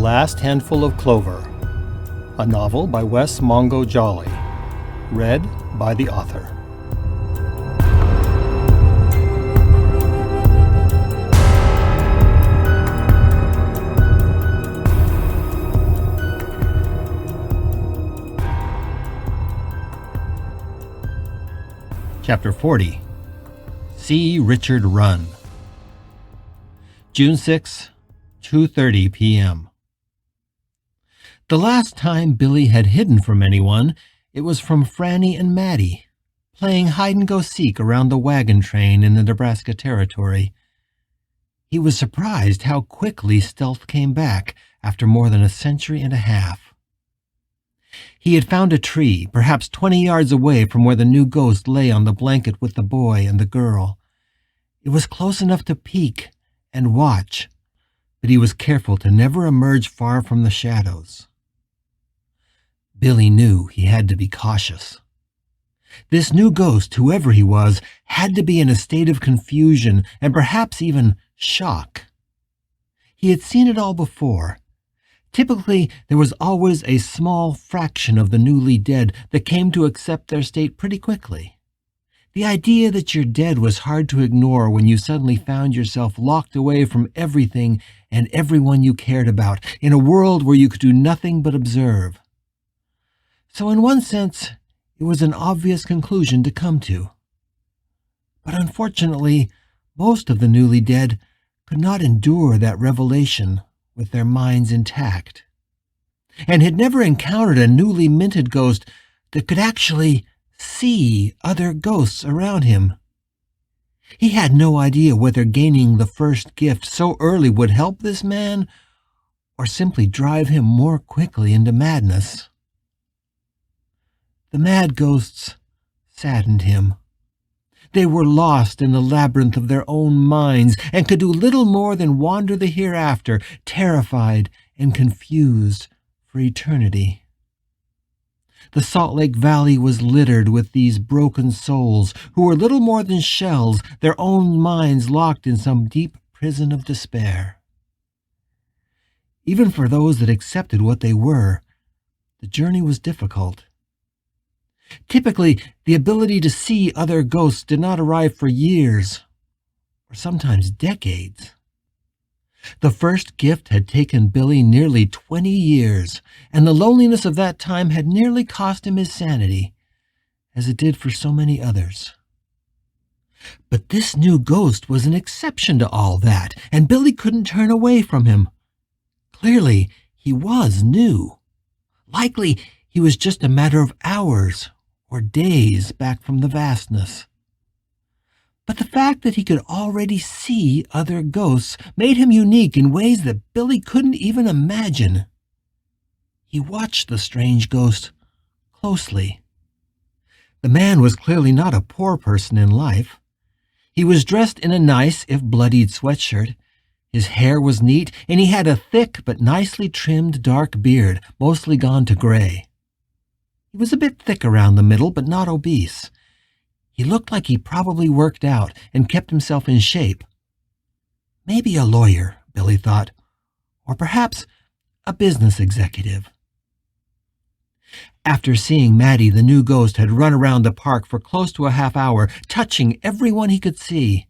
Last Handful of Clover, a novel by Wess Mongo Jolley, read by the author. Chapter 40. See Richard Run. June 6, 2:30 p.m. The last time Billy had hidden from anyone, it was from Franny and Maddie, playing hide-and-go-seek around the wagon train in the Nebraska Territory. He was surprised how quickly stealth came back after more than a century and a half. He had found a tree, perhaps 20 yards away from where the new ghost lay on the blanket with the boy and the girl. It was close enough to peek and watch, but he was careful to never emerge far from the shadows. Billy knew he had to be cautious. This new ghost, whoever he was, had to be in a state of confusion and perhaps even shock. He had seen it all before. Typically, there was always a small fraction of the newly dead that came to accept their state pretty quickly. The idea that you're dead was hard to ignore when you suddenly found yourself locked away from everything and everyone you cared about, in a world where you could do nothing but observe. So in one sense, it was an obvious conclusion to come to. But unfortunately, most of the newly dead could not endure that revelation with their minds intact, and had never encountered a newly minted ghost that could actually see other ghosts around him. He had no idea whether gaining the first gift so early would help this man or simply drive him more quickly into madness. The mad ghosts saddened him. They were lost in the labyrinth of their own minds and could do little more than wander the hereafter, terrified and confused for eternity. The Salt Lake Valley was littered with these broken souls who were little more than shells, their own minds locked in some deep prison of despair. Even for those that accepted what they were, the journey was difficult. Typically, the ability to see other ghosts did not arrive for years, or sometimes decades. The first gift had taken Billy nearly 20 years, and the loneliness of that time had nearly cost him his sanity, as it did for so many others. But this new ghost was an exception to all that, and Billy couldn't turn away from him. Clearly, he was new. Likely, he was just a matter of hours or days back from the vastness. But the fact that he could already see other ghosts made him unique in ways that Billy couldn't even imagine. He watched the strange ghost closely. The man was clearly not a poor person in life. He was dressed in a nice, if bloodied, sweatshirt. His hair was neat, and he had a thick but nicely trimmed dark beard, mostly gone to gray. He was a bit thick around the middle, but not obese. He looked like he probably worked out and kept himself in shape. Maybe a lawyer, Billy thought, or perhaps a business executive. After seeing Maddie, the new ghost had run around the park for close to a half hour, touching everyone he could see.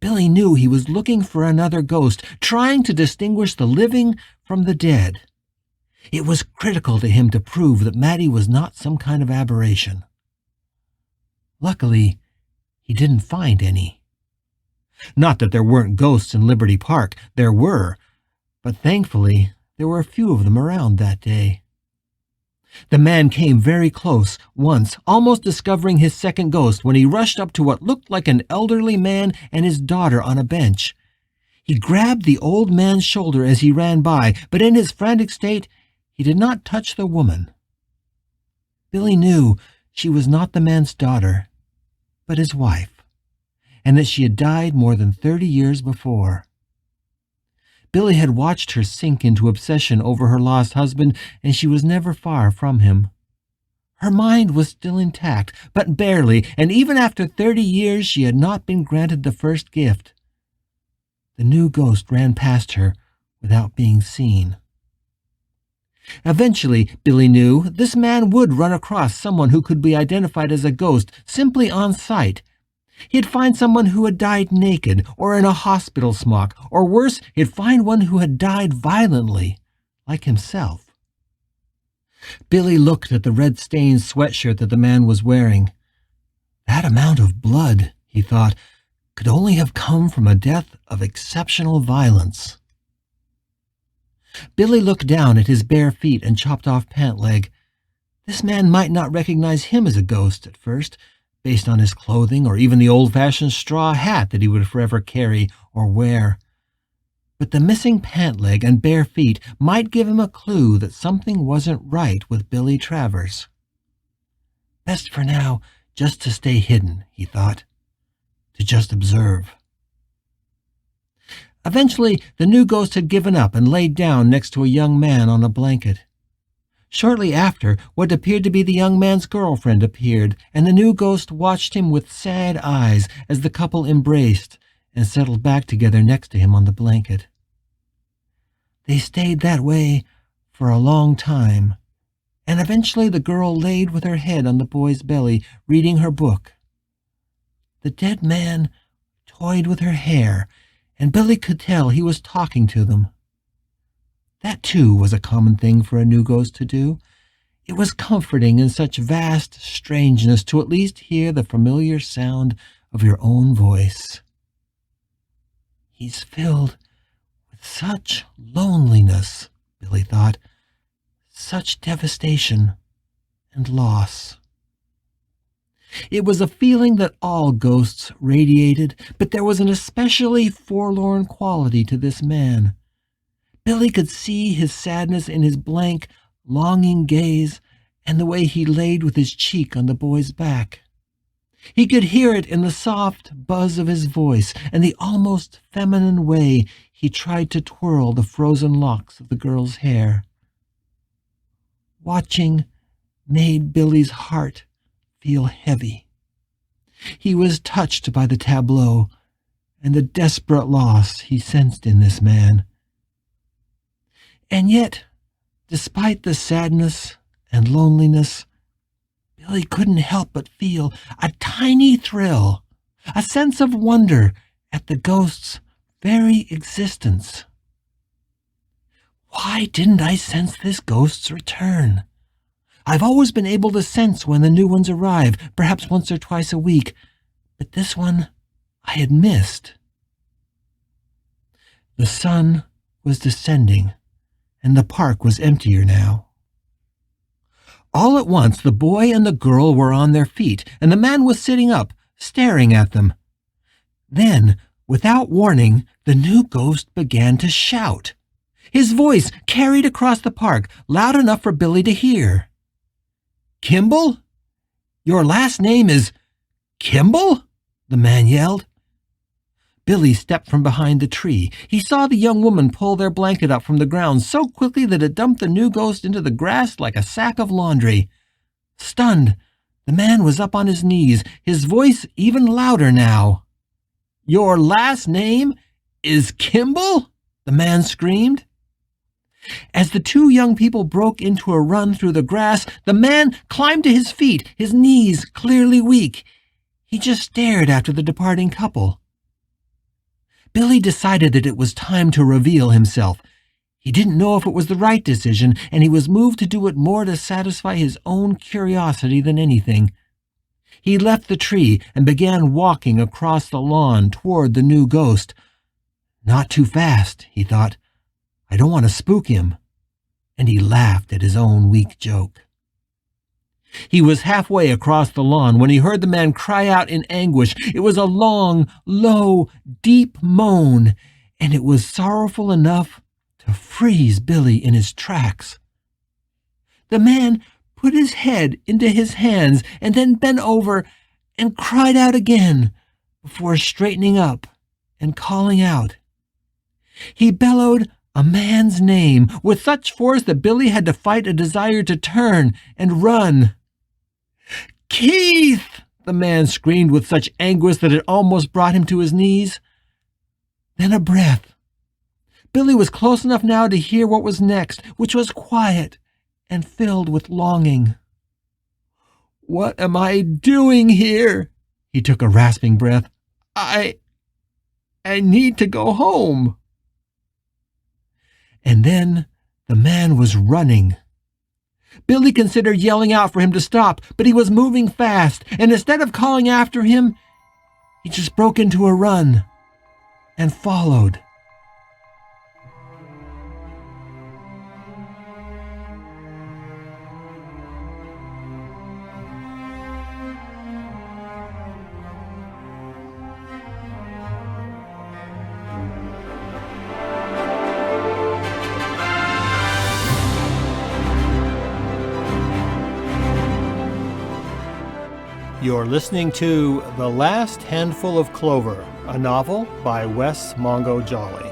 Billy knew he was looking for another ghost, trying to distinguish the living from the dead. It was critical to him to prove that Maddie was not some kind of aberration. Luckily, he didn't find any. Not that there weren't ghosts in Liberty Park. There were, but thankfully there were a few of them around that day. The man came very close once, almost discovering his second ghost when he rushed up to what looked like an elderly man and his daughter on a bench. He grabbed the old man's shoulder as he ran by, but in his frantic state, he did not touch the woman. Billy knew she was not the man's daughter, but his wife, and that she had died more than 30 years before. Billy had watched her sink into obsession over her lost husband, and she was never far from him. Her mind was still intact, but barely, and even after 30 years she had not been granted the first gift. The new ghost ran past her without being seen. Eventually, Billy knew, this man would run across someone who could be identified as a ghost simply on sight. He'd find someone who had died naked or in a hospital smock, or worse, he'd find one who had died violently, like himself. Billy looked at the red-stained sweatshirt that the man was wearing. That amount of blood, he thought, could only have come from a death of exceptional violence. Billy looked down at his bare feet and chopped-off pant leg. This man might not recognize him as a ghost at first, based on his clothing or even the old-fashioned straw hat that he would forever carry or wear. But the missing pant leg and bare feet might give him a clue that something wasn't right with Billy Travers. Best for now just to stay hidden, he thought, to just observe. Eventually, the new ghost had given up and laid down next to a young man on a blanket. Shortly after, what appeared to be the young man's girlfriend appeared, and the new ghost watched him with sad eyes as the couple embraced and settled back together next to him on the blanket. They stayed that way for a long time, and eventually the girl laid with her head on the boy's belly, reading her book. The dead man toyed with her hair, and Billy could tell he was talking to them. That, too, was a common thing for a new ghost to do. It was comforting in such vast strangeness to at least hear the familiar sound of your own voice. He's filled with such loneliness, Billy thought, such devastation and loss. It was a feeling that all ghosts radiated, but there was an especially forlorn quality to this man. Billy could see his sadness in his blank, longing gaze and the way he laid with his cheek on the boy's back. He could hear it in the soft buzz of his voice and the almost feminine way he tried to twirl the frozen locks of the girl's hair. Watching made Billy's heart feel heavy. He was touched by the tableau and the desperate loss he sensed in this man. And yet, despite the sadness and loneliness, Billy couldn't help but feel a tiny thrill, a sense of wonder at the ghost's very existence. Why didn't I sense this ghost's return? I've always been able to sense when the new ones arrive, perhaps once or twice a week, but this one I had missed. The sun was descending, and the park was emptier now. All at once, the boy and the girl were on their feet, and the man was sitting up, staring at them. Then, without warning, the new ghost began to shout. His voice carried across the park, loud enough for Billy to hear. "Kimball? Your last name is Kimball?" the man yelled. Billy stepped from behind the tree. He saw the young woman pull their blanket up from the ground so quickly that it dumped the new ghost into the grass like a sack of laundry. Stunned, the man was up on his knees, his voice even louder now. "Your last name is Kimball?" the man screamed. As the two young people broke into a run through the grass, the man climbed to his feet, his knees clearly weak. He just stared after the departing couple. Billy decided that it was time to reveal himself. He didn't know if it was the right decision, and he was moved to do it more to satisfy his own curiosity than anything. He left the tree and began walking across the lawn toward the new ghost. Not too fast, he thought. I don't want to spook him. And he laughed at his own weak joke. He was halfway across the lawn when he heard the man cry out in anguish. It was a long, low, deep moan, and it was sorrowful enough to freeze Billy in his tracks. The man put his head into his hands and then bent over and cried out again before straightening up and calling out. He bellowed a man's name with such force that Billy had to fight a desire to turn and run. "Keith!" the man screamed with such anguish that it almost brought him to his knees. Then a breath. Billy was close enough now to hear what was next, which was quiet and filled with longing. "What am I doing here?" He took a rasping breath. I need to go home." And then the man was running. Billy considered yelling out for him to stop, but he was moving fast, and instead of calling after him, he just broke into a run and followed. You're listening to The Last Handful of Clover, a novel by Wess Mongo Jolley.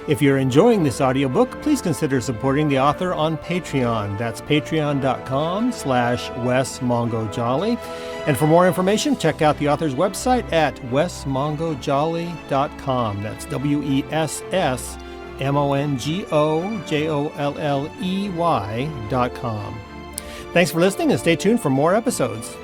If you're enjoying this audiobook, please consider supporting the author on Patreon. That's patreon.com/Wess Mongo Jolley. And for more information, check out the author's website at wessmongojolley.com. That's WESSMONGOJOLLEY.com. Thanks for listening and stay tuned for more episodes.